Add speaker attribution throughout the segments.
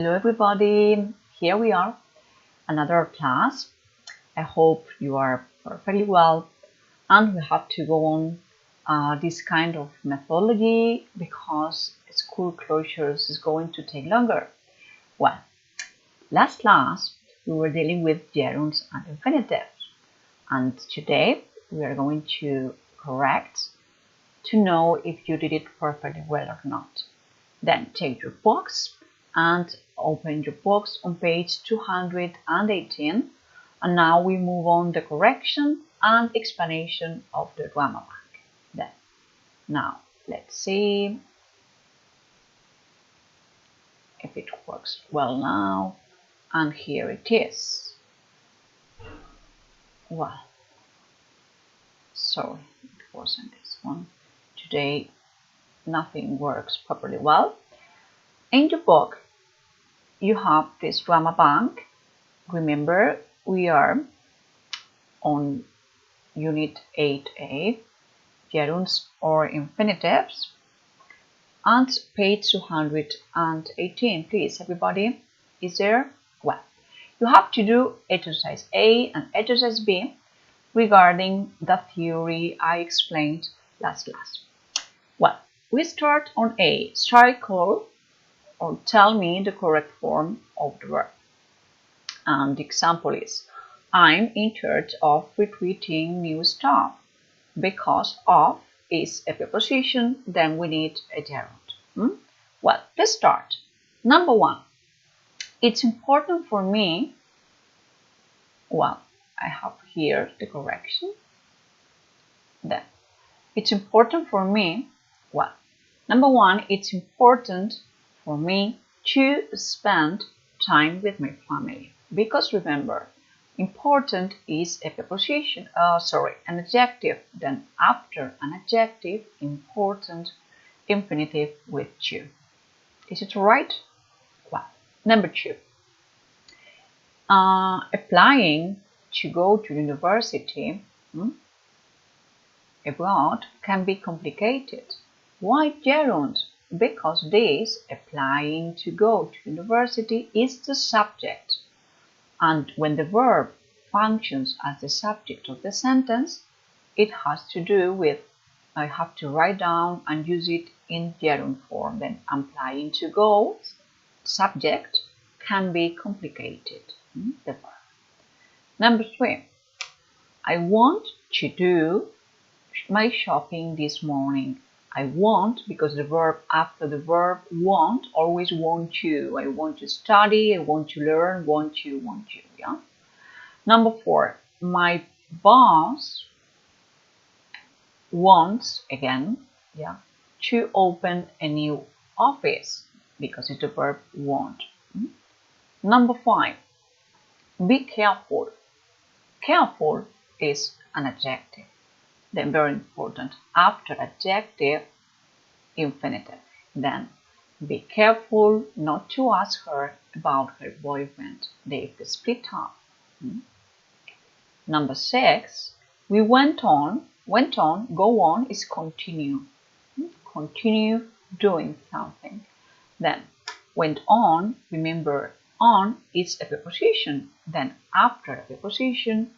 Speaker 1: Hello everybody, here we are, another class. I hope you are perfectly well, and we have to go on this kind of methodology because school closures is going to take longer. Well, last class we were dealing with gerunds and infinitives, and today we are going to correct to know if you did it perfectly well or not. Then take your box and open your box on page 218, and now we move on the correction and explanation of the grammar bank. Then, now let's see if it works well now, and here it is. Well, sorry, it wasn't this one. Today nothing works properly well. In your book you have this grammar bank. Remember, we are on unit 8a, gerunds or infinitives, and page 218. Please, everybody, is there? Well, you have to do exercise A and exercise B regarding the theory I explained last class. Well, we start on A. Circle or tell me the correct form of the verb. And the example is, I'm in charge of recruiting new staff. Because of is a preposition, then we need a gerund. Well, let's start. Number one, it's important for me. Well, I have here the correction. Then, it's important for me. Well, number one, it's important for me to spend time with my family. Because remember, important is a preposition, an adjective. Then after an adjective, important, infinitive with to. Is it right? Well, number two. Applying to go to university abroad can be complicated. Why gerund? Because this, applying to go to university, is the subject. And when the verb functions as the subject of the sentence, it has to do with, I have to write down and use it in gerund form. Then applying to go, subject, can be complicated. The verb. Number three, I want to do my shopping this morning. I want, because the verb after the verb want, always want to. I want to study, I want to learn, want to, yeah? Number four, my boss wants, again, yeah, to open a new office, because it's the verb want. Number five, be careful. Careful is an adjective. Then very important, after adjective, infinitive. Then be careful not to ask her about her boyfriend. They've split up. Number six, we went on, go on is continue. Continue doing something. Then went on, remember on is a preposition. Then after a preposition,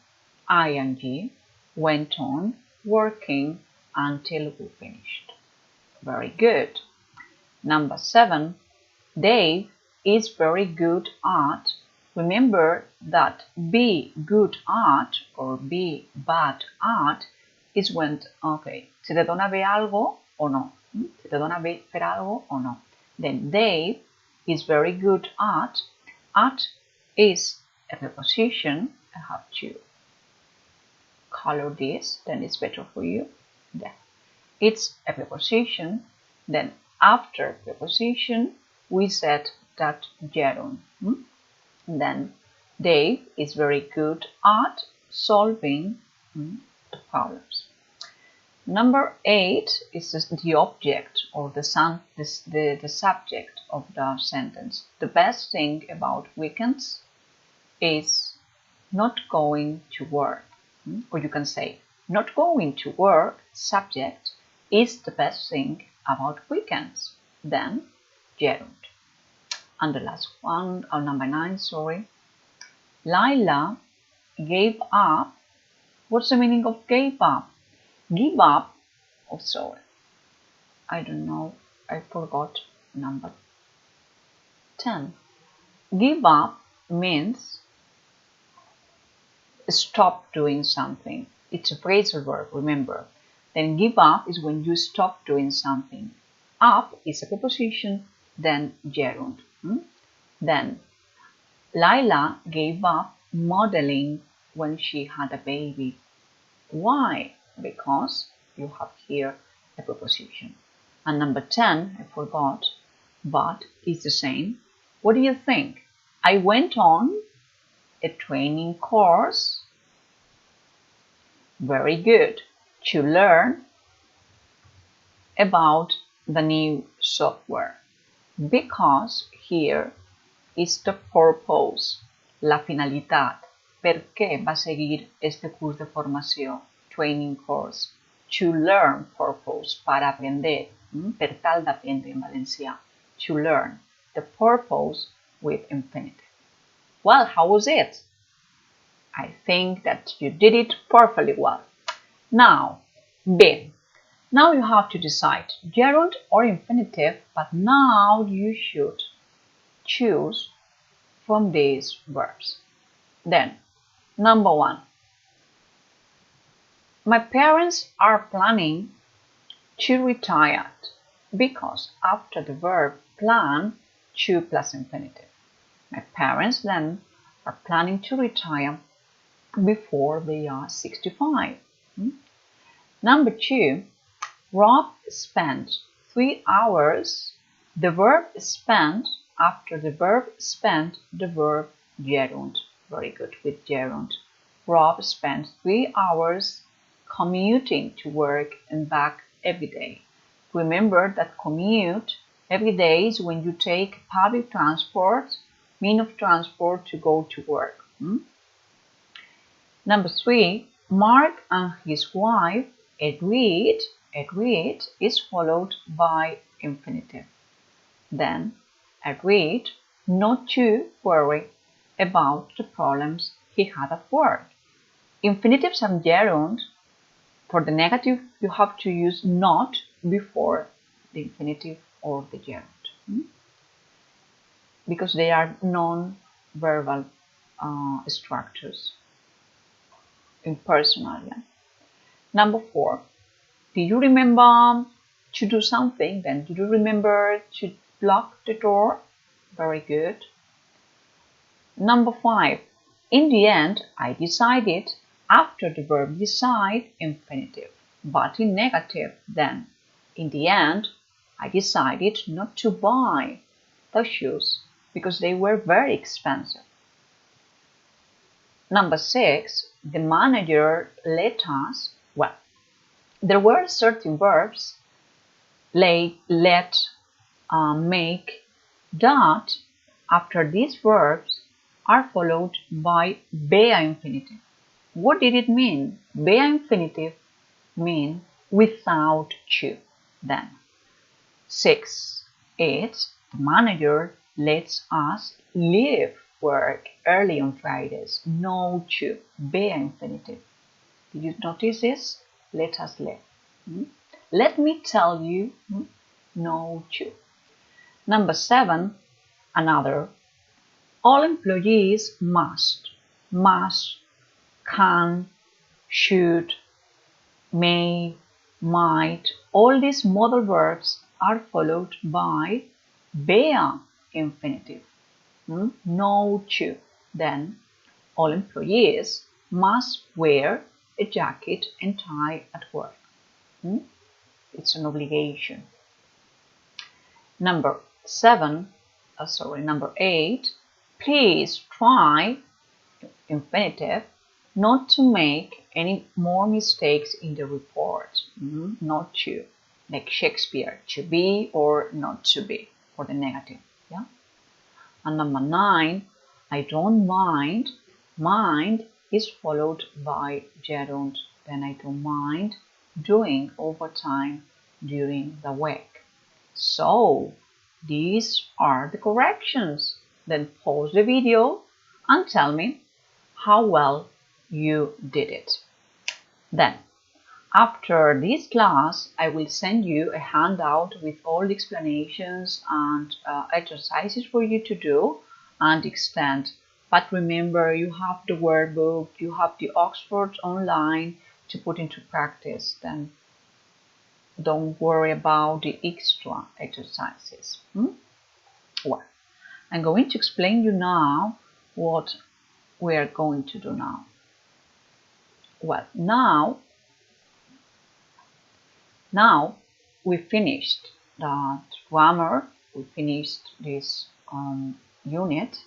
Speaker 1: ing, went on working until we finished. Very good. Number seven, Dave is very good at. Remember that be good at or be bad at is when, okay, se te dona ver algo o no. Se te dona ver algo o no. Then Dave is very good at. At is a preposition. I have to color this, then it's better for you. Then it's a preposition. Then after preposition, we said that gerund. Then Dave is very good at solving the problems. Number 8 is the object or the subject of the sentence. The best thing about weekends is not going to work. Or you can say, not going to work, subject, is the best thing about weekends. Then gerund. And the last one, or number 9, sorry. Laila gave up. What's the meaning of gave up? Give up. Oh, sorry. I don't know. I forgot number 10. Give up means stop doing something. It's a phrasal verb, remember. Then give up is when you stop doing something. Up is a preposition, then gerund. Then Laila gave up modeling when she had a baby. Why? Because you have here a preposition. And number 10, I forgot, but it's the same. What do you think? I went on a training course. Very good. To learn about the new software. Because here is the purpose, la finalitat. Per què va seguir este curs de formació? Training course. To learn purpose, para aprender, per tal d'aprendre en valencià. To learn. The purpose with infinitive. Well, how was it? I think that you did it perfectly well. Now, B. Now you have to decide gerund or infinitive, but now you should choose from these verbs. Then, number 1. My parents are planning to retire because after the verb plan, to plus infinitive. My parents then are planning to retire before they are 65. Number 2, Rob spent 3 hours. The verb spent, after the verb spent, the verb gerund. Very good with gerund. Rob spent 3 hours commuting to work and back every day. Remember that commute every day is when you take public transport, mean of transport to go to work. Number 3, Mark and his wife agreed. Agreed is followed by infinitive. Then agreed not to worry about the problems he had at work. Infinitives and gerund, for the negative you have to use not before the infinitive or the gerund, because they are non-verbal structures in personal. Number 4, do you remember to do something? Then do you remember to lock the door? Very good. Number 5, in the end I decided. After the verb decide, infinitive. But in negative, then in the end I decided not to buy the shoes because they were very expensive. Number 6, the manager let us. Well, there were certain verbs, let, make, that after these verbs are followed by bea infinitive. What did it mean? Bea infinitive mean without to. Then 6, 8, the manager lets us leave work early on Fridays. No to. Bea infinitive. Did you notice this? Let us leave. Let me tell you. No to. Number 7, another. All employees must, can, should, may, might. All these modal verbs are followed by bea infinitive. No to. Then all employees must wear a jacket and tie at work. It's an obligation. Number 8. Please try, infinitive, not to make any more mistakes in the report. Not to, like Shakespeare, to be or not to be, for the negative. Yeah. And number 9, I don't mind. Mind is followed by gerund. Then I don't mind doing overtime during the week. So these are the corrections. Then pause the video and tell me how well you did it. Then, after this class, I will send you a handout with all the explanations and exercises for you to do and extend. But remember, you have the workbook, you have the Oxford online to put into practice. Then don't worry about the extra exercises. Well, I'm going to explain you now what we are going to do now. Well, now we finished that grammar, we finished this unit,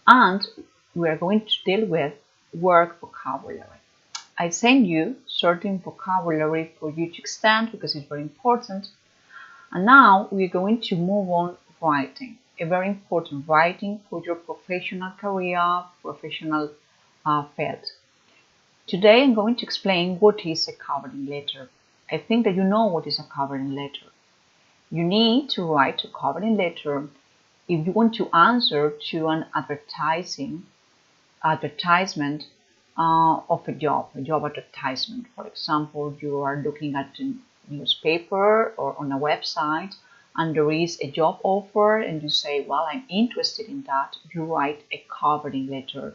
Speaker 1: and we are going to deal with word vocabulary. I send you certain vocabulary for you to extend because it's very important. And now we're going to move on writing, a very important writing for your professional career, professional field. Today I'm going to explain what is a covering letter. I think that you know what is a covering letter. You need to write a covering letter if you want to answer to an advertisement of a job advertisement. For example, you are looking at a newspaper or on a website and there is a job offer and you say, well, I'm interested in that. You write a covering letter.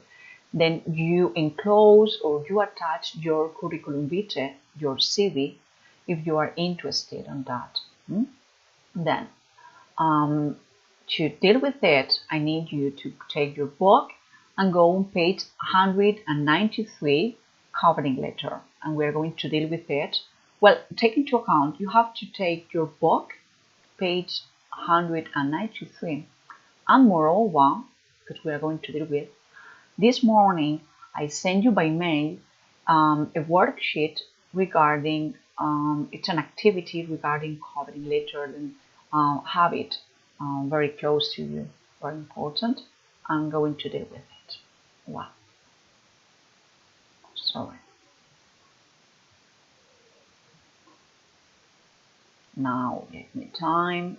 Speaker 1: Then you enclose or you attach your curriculum vitae, your CV, if you are interested in that. Then, to deal with it, I need you to take your book and go on page 193, covering letter, and we're going to deal with it. Well, take into account, you have to take your book, page 193, and moreover, because we are going to deal with, this morning I sent you by mail a worksheet regarding, it's an activity regarding covering letter, and have it very close to you, very important. I'm going to deal with it. Wow. Sorry. Now give me time.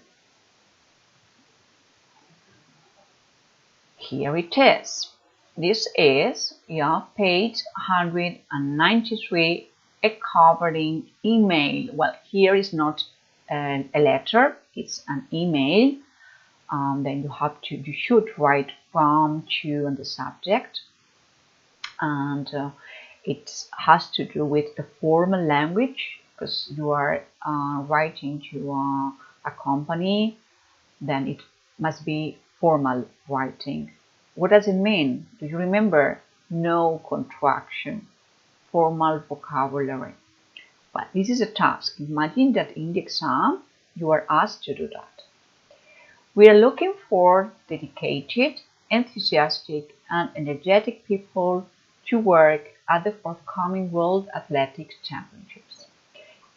Speaker 1: Here it is. This is page 193, a covering email. Well, here is not a letter, it's an email. Then you should write from, to, and the subject. And it has to do with a formal language because you are writing to a company. Then it must be formal writing. What does it mean? Do you remember? No contraction, formal vocabulary. But this is a task. Imagine that in the exam you are asked to do that. We are looking for dedicated, enthusiastic, and energetic people to work at the forthcoming World Athletics Championships.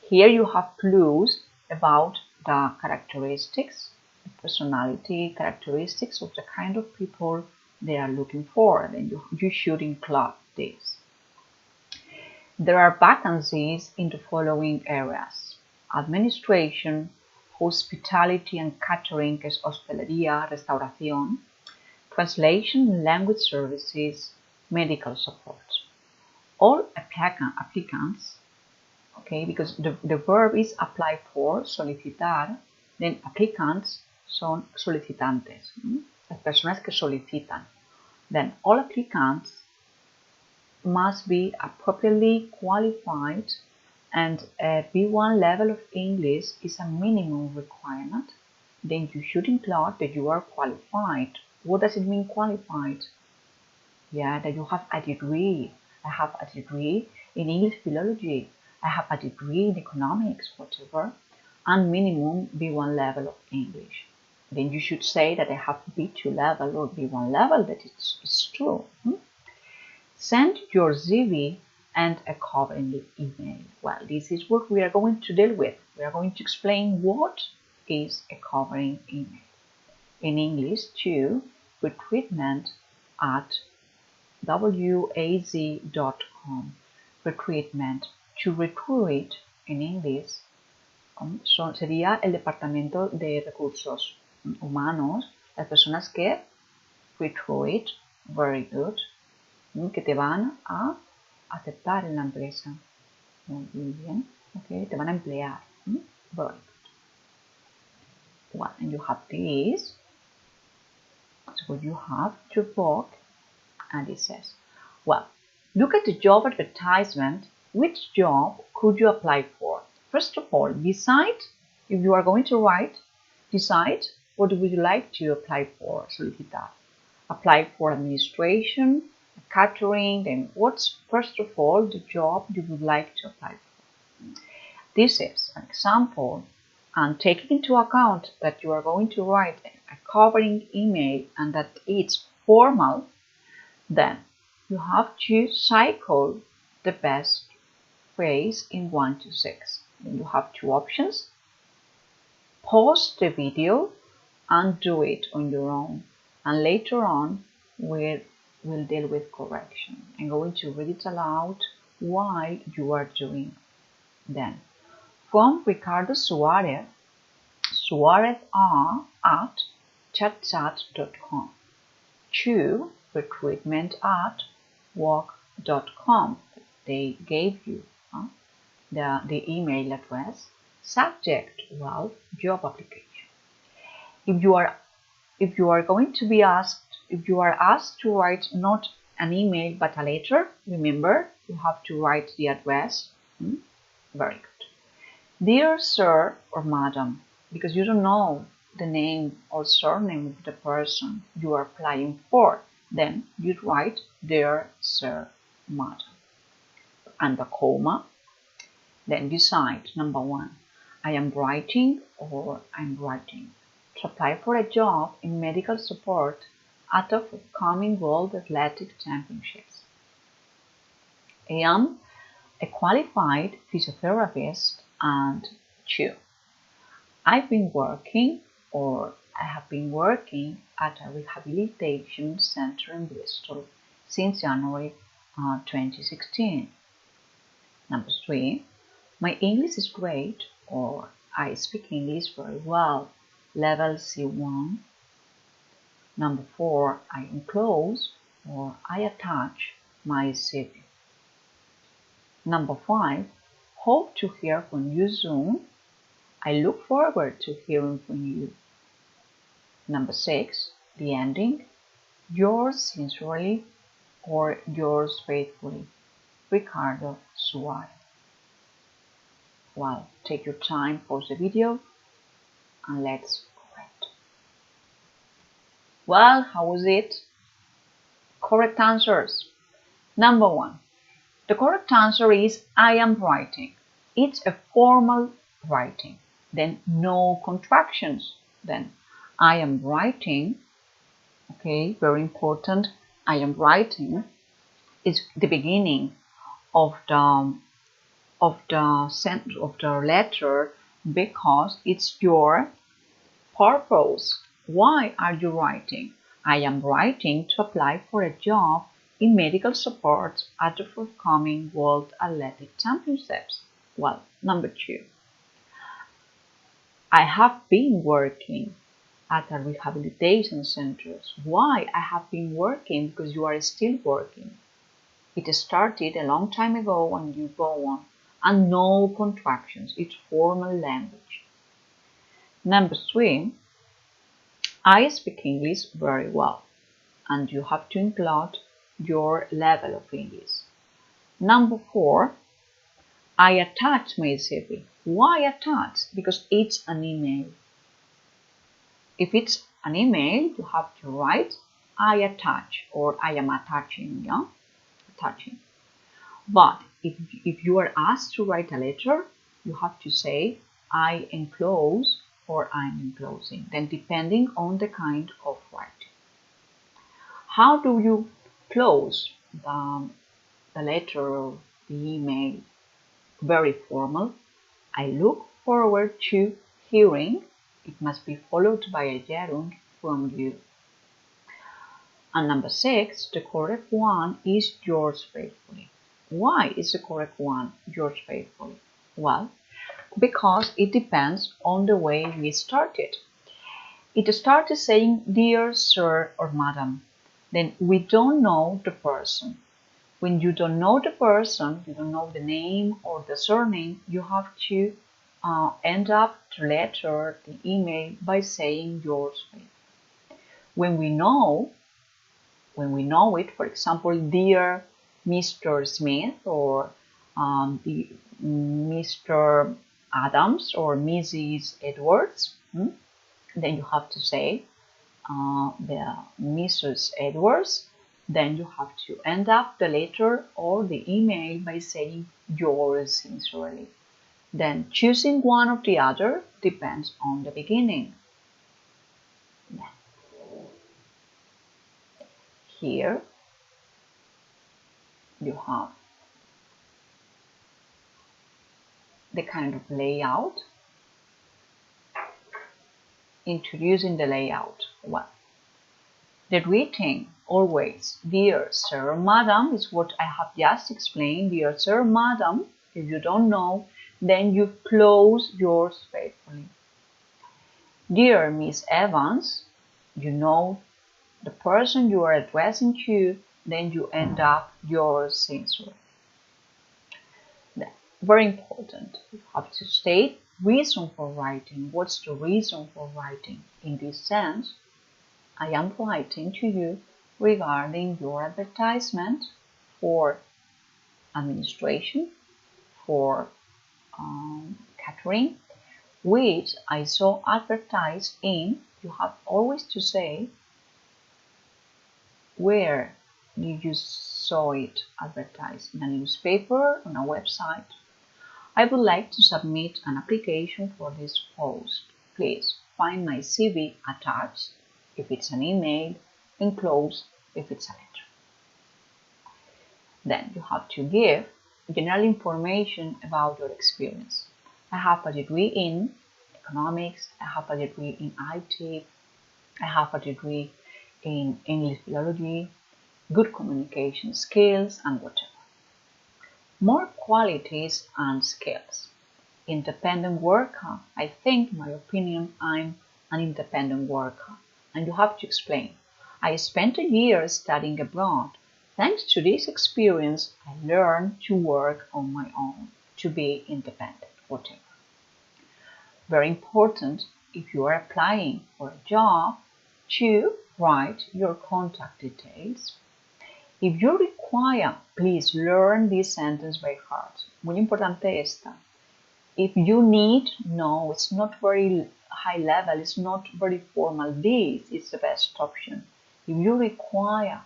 Speaker 1: Here you have clues about the characteristics, the personality characteristics of the kind of people they are looking for. Then you should include this. There are vacancies in the following areas: administration, hospitality and catering, que es hostelería, restauración, translation and language services, medical support. All applicants, okay, because the verb is apply for, solicitar, then applicants son solicitantes, las personas que solicitan. Then all applicants must be appropriately qualified, and a B1 level of English is a minimum requirement. Then you should include that you are qualified. What does it mean, qualified? Yeah, that you have a degree. I have a degree in English philology. I have a degree in economics, whatever, and minimum B1 level of English. Then you should say that I have B2 level or B1 level, that it's true. Send your CV and a covering email. Well, this is what we are going to deal with. We are going to explain what is a covering email. In English, to recruitment@waz.com. Recruitment. To recruit, en inglés, sería el departamento de recursos. humanos, las personas que recruit, very good, que te van a aceptar en la empresa. Muy bien, okay, te van a emplear. Very good. Well, and you have this. So you have your book, and it says, well, look at the job advertisement. Which job could you apply for? First of all, decide if you are going to write. Decide what would you like to apply for. Solicitar. Apply for administration, catering. Then what's first of all the job you would like to apply for? This is an example, and taking into account that you are going to write a covering email and that it's formal, then you have to cycle the best phrase in 1 to 6. Then you have two options. Pause the video and do it on your own. And later on, we'll deal with correction. I'm going to read it aloud while you are doing. Then, from Ricardo Suarez, at chatchat.com to recruitment@work.com. They gave you the email address. Subject, well, job application. If you are going to be asked, if you are asked to write not an email but a letter, remember you have to write the address. Very good. Dear sir or madam, because you don't know the name or surname of the person you are applying for, then you write dear sir, madam, and a comma. Then decide, number 1, I am writing or I'm writing to apply for a job in medical support at the forthcoming World Athletic Championships. I am a qualified physiotherapist, and 2, I've been working or I have been working at a rehabilitation center in Bristol since January 2016. Number 3, my English is great, or I speak English very well, level C1. Number 4, I enclose or I attach my CV. Number 5, hope to hear from you soon. I look forward to hearing from you. Number 6, the ending, yours sincerely or yours faithfully, Ricardo Suarez. Well, take your time, pause the video, and let's correct. Well, how was it? Correct answers. Number 1. The correct answer is I am writing. It's a formal writing. Then no contractions. Then I am writing. Okay, very important. I am writing is the beginning of the letter because it's your purpose. Why are you writing? I am writing to apply for a job in medical support at the forthcoming World Athletic Championships. Well, number 2. I have been working at a rehabilitation center. Why I have been working? Because you are still working. It started a long time ago and you go on. And no contractions. It's formal language. Number 3. I speak English very well. And you have to include your level of English. Number 4. I attach my CV. Why attach? Because it's an email. If it's an email, you have to write I attach or I am attaching. Yeah? Attaching. But if you are asked to write a letter, you have to say I enclose or I'm enclosing. Then depending on the kind of writing. How do you close the letter or the email? Very formal. I look forward to hearing. It must be followed by a gerund from you. And number 6, the correct one is yours faithfully. Why is the correct one yours faithfully? Well, because it depends on the way we started. It started saying dear sir or madam. Then we don't know the person. When you don't know the person, you don't know the name or the surname, you have to end up the letter, the email by saying yours. When we know it, for example, dear Mr. Smith or Mr. Adams or Mrs. Edwards, then you have to say the Mrs. Edwards. Then you have to end up the letter or the email by saying yours sincerely. Then choosing one or the other depends on the beginning. Here you have the kind of layout. Introducing the layout. Well, the greeting always, dear sir or madam, is what I have just explained. Dear sir or madam, if you don't know, then you close yours faithfully. Dear Miss Evans, you know the person you are addressing to, then you end up yours sincerely. Very important, you have to state reason for writing. What's the reason for writing? In this sense, I am writing to you regarding your advertisement for administration, for catering, which I saw advertised in. You have always to say where you saw it advertised, in a newspaper, on a website. I would like to submit an application for this post. Please find my CV attached if it's an email, enclosed if it's a letter. Then you have to give general information about your experience. I have a degree in economics, I have a degree in IT, I have a degree in English philology, good communication skills, and whatever. More qualities and skills. Independent worker. I think, in my opinion, I'm an independent worker. And you have to explain. I spent a year studying abroad. Thanks to this experience, I learned to work on my own, to be independent, whatever. Very important, if you are applying for a job, to write your contact details. If you require, please learn this sentence by heart. Muy importante esta. If you need, no, it's not very high level, it's not very formal. This is the best option. If you require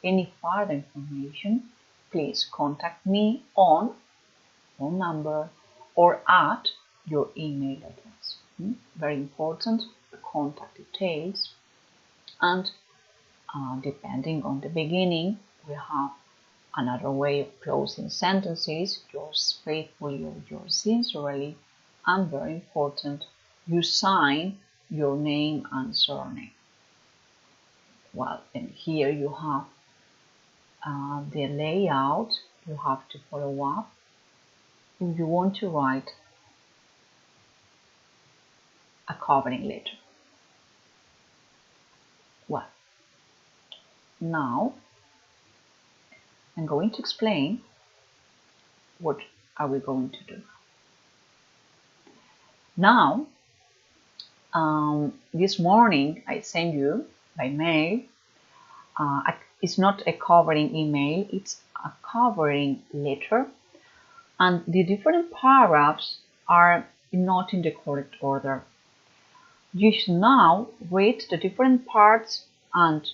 Speaker 1: any further information, please contact me on phone number or at your email address. Very important, the contact details. And depending on the beginning, we have another way of closing sentences, yours faithfully or yours sincerely, and very important, you sign your name and surname. Well, and here you have the layout you have to follow up if you want to write a covering letter. Well, now I'm going to explain what are we going to do. Now, this morning I sent you by mail. It's not a covering email, it's a covering letter, and the different paragraphs are not in the correct order. You should now read the different parts and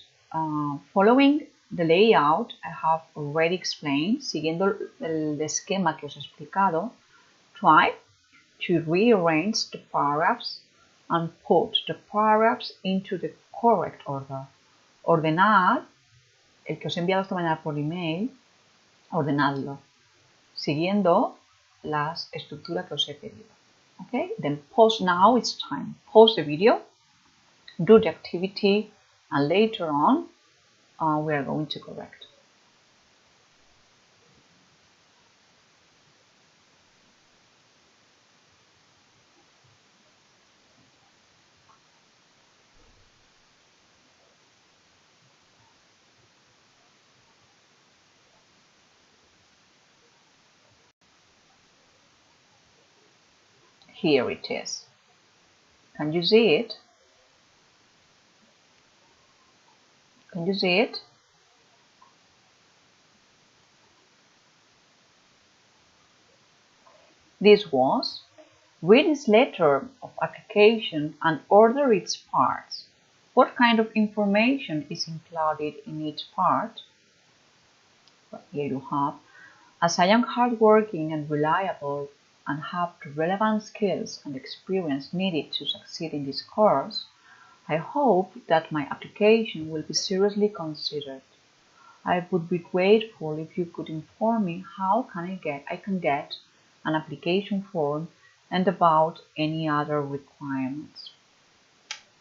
Speaker 1: following the layout I have already explained, siguiendo el esquema que os he explicado, try to rearrange the paragraphs and put the paragraphs into the correct order. Ordenad el que os he enviado esta mañana por email, ordenadlo, siguiendo la estructura que os he pedido. Okay, then pause now, it's time. Pause the video, do the activity, and later on we are going to correct. Here it is. Can you see it? Can you see it? This was: read this letter of application and order its parts. What kind of information is included in each part? Well, here you have: as I am hardworking and reliable and have the relevant skills and experience needed to succeed in this course, I hope that my application will be seriously considered. I would be grateful if you could inform me how I can get an application form and about any other requirements.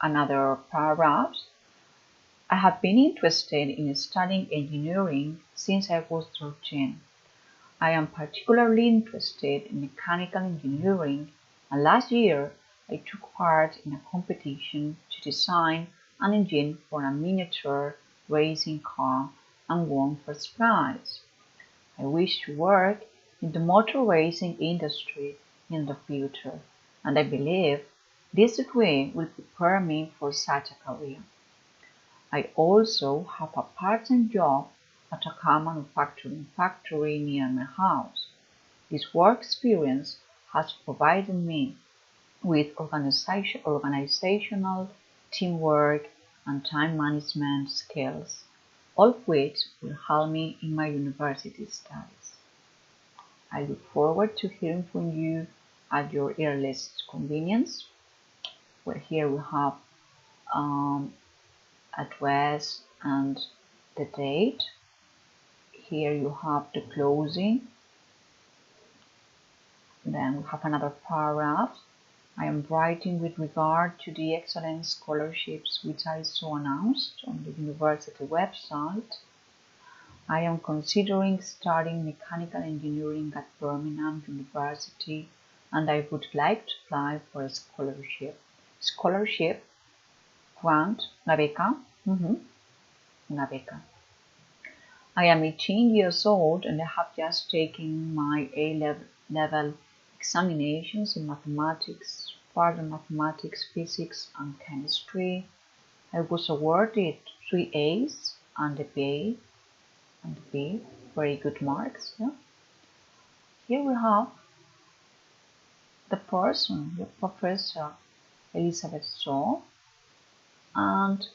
Speaker 1: Another paragraph: I have been interested in studying engineering since I was 13. I am particularly interested in mechanical engineering, and last year I took part in a competition to design an engine for a miniature racing car and won first prize. I wish to work in the motor racing industry in the future, and I believe this degree will prepare me for such a career. I also have a part-time job at a car manufacturing factory near my house. This work experience has provided me with organizational, teamwork, and time management skills, all of which will help me in my university studies. I look forward to hearing from you at your earliest convenience. Well, here we have address and the date. Here you have the closing. Then we have another paragraph. I am writing with regard to the excellent scholarships which I saw announced on the university website. I am considering studying mechanical engineering at Birmingham University, and I would like to apply for a scholarship. Scholarship, grant, una beca. Una beca. I am 18 years old and I have just taken my A-level examinations in mathematics, further mathematics, physics, and chemistry. I was awarded 3 A's and a B. Very good marks. Yeah? Here we have the person, your professor Elizabeth Shaw, and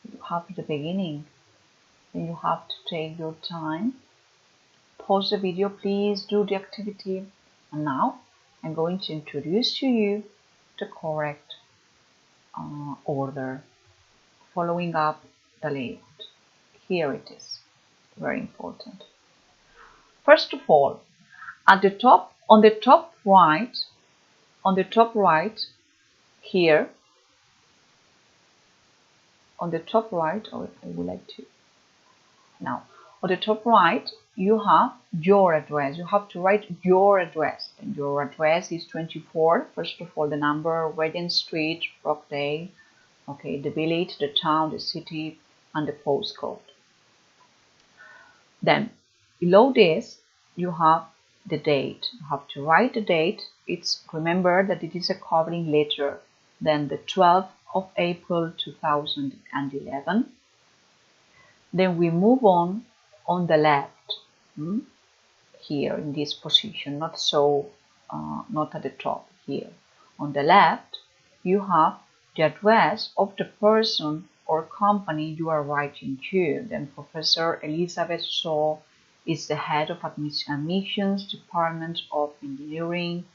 Speaker 1: you have the beginning. Then you have to take your time. Pause the video, please do the activity. And now I'm going to introduce to you the correct order, following up the layout. Here it is, very important. First of all, on the top right, here, on the top right, or I would like to, now, on the top right, you have your address. You have to write your address. And your address is 24. First of all, the number, Regent Street, Rockdale. Okay, the village, the town, the city, and the postcode. Then, below this, you have the date. You have to write the date. Remember that it is a covering letter. Then the 12th of April 2011. Then we move on the left, here in this position, not at the top here. On the left, you have the address of the person or company you are writing to. Then Professor Elizabeth Shaw is the head of admissions department of engineering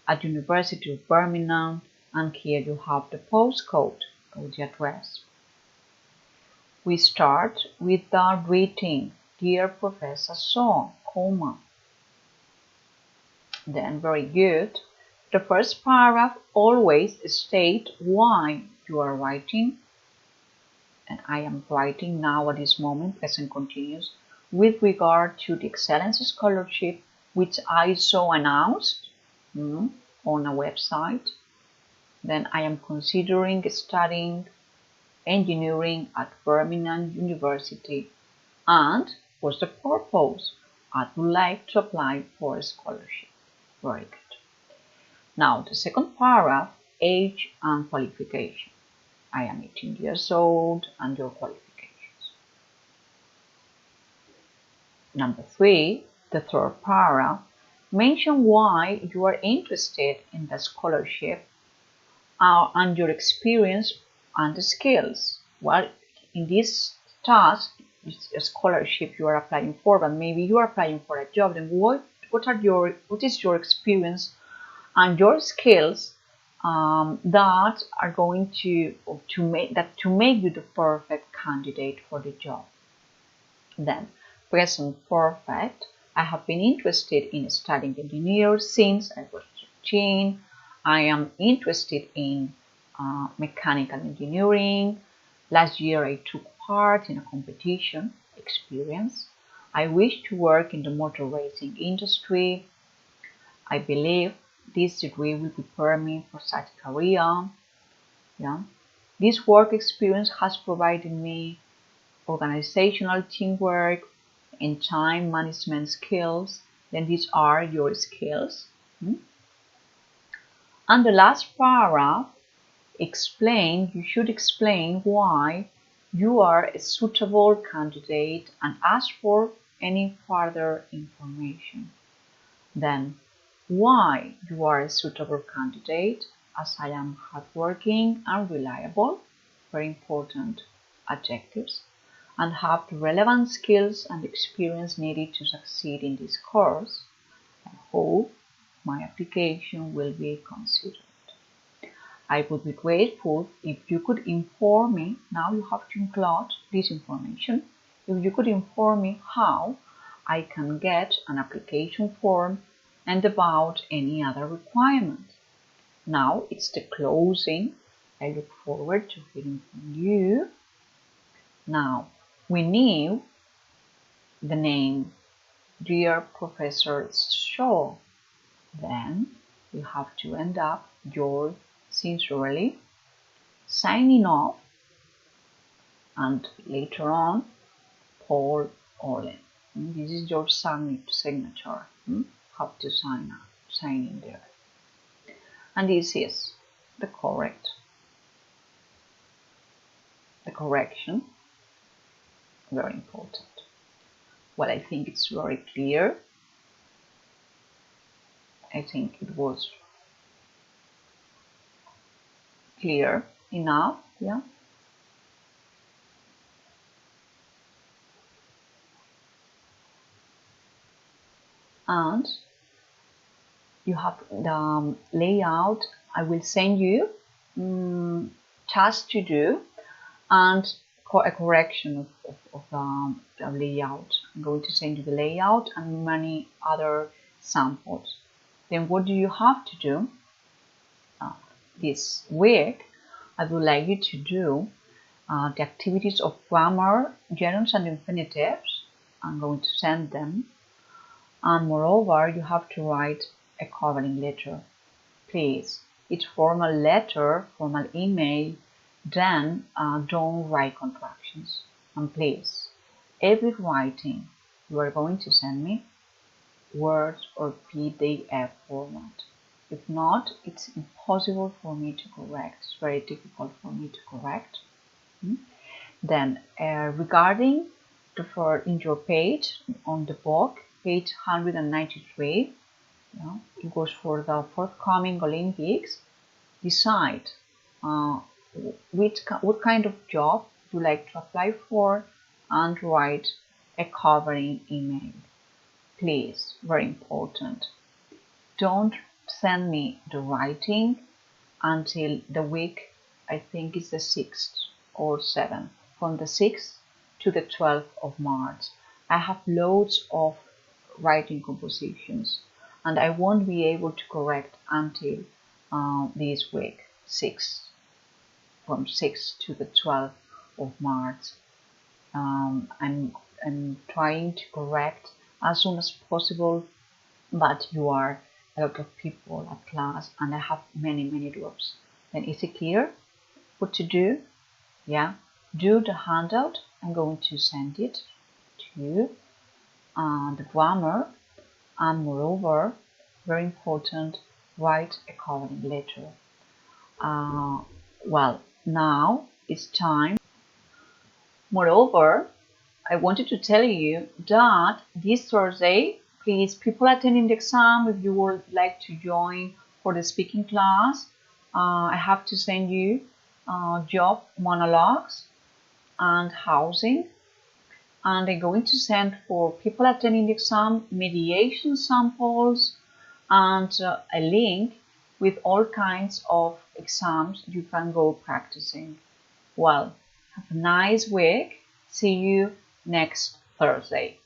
Speaker 1: at University of Birmingham, and here you have the postcode or the address. We start with the greeting, dear Professor Shaw, comma. Then, very good. The first paragraph always states why you are writing. And I am writing now at this moment, present continuous, with regard to the Excellence Scholarship which I saw announced on a website. Then I am considering studying engineering at Birmingham University, and what's the purpose? I would like to apply for a scholarship. Very good. Now, the second paragraph, age and qualification. I am 18 years old and your qualifications. Number 3, the third paragraph, mention why you are interested in the scholarship and your experience and the skills. Well, in this task, it's a scholarship you are applying for, but maybe you are applying for a job. Then what is your experience and your skills that are going to make you the perfect candidate for the job. Then, present perfect. I have been interested in studying engineering since I was 13. I am interested in mechanical engineering. Last year I took part in a competition. Experience. I wish to work in the motor racing industry. I believe this degree will prepare me for such a career. Yeah. This work experience has provided me organizational teamwork and time management skills. Then these are your skills. And the last paragraph, you should explain why you are a suitable candidate and ask for any further information. Then, why you are a suitable candidate, as I am hardworking and reliable, very important adjectives, and have the relevant skills and experience needed to succeed in this course. I hope my application will be considered. I would be grateful if you could inform me, now you have to include this information, if you could inform me how I can get an application form and about any other requirement. Now it's the closing. I look forward to hearing from you. Now, we knew the name Dear Professor Shaw. Then you have to end up yours sincerely, signing off, and later on, Paul Olin. This is your signature. Have to sign in there. And this is the correction. Very important. Well, I think it's very clear. I think it was clear enough, yeah. And you have the layout. I will send you tasks to do and a correction of the layout. I'm going to send you the layout and many other samples. Then what do you have to do? This week, I would like you to do the activities of grammar, gerunds and infinitives. I'm going to send them. And moreover, you have to write a covering letter. Please, it's formal letter, formal email, then don't write contractions. And please, every writing you are going to send me, Word or PDF format. If not, it's impossible for me to correct. It's very difficult for me to correct. Then, regarding in your page on the book, page 193, it goes for the forthcoming Olympics. Decide what kind of job you like to apply for and write a covering email. Please, very important. Don't send me the writing until the week, I think it's the 6th or 7th, from the 6th to the 12th of March. I have loads of writing compositions and I won't be able to correct until this week, from 6th to the 12th of March. I'm trying to correct as soon as possible, but you are a lot of people at class and I have many groups. Then is it clear what to do? Yeah, do the handout. I'm going to send it to you. The grammar, and moreover, very important, write a covering letter. Well, now it's time. Moreover, I wanted to tell you that this Thursday, please, people attending the exam, if you would like to join for the speaking class, I have to send you job monologues and housing, and I'm going to send for people attending the exam mediation samples and a link with all kinds of exams you can go practicing. Well, have a nice week. See you next Thursday.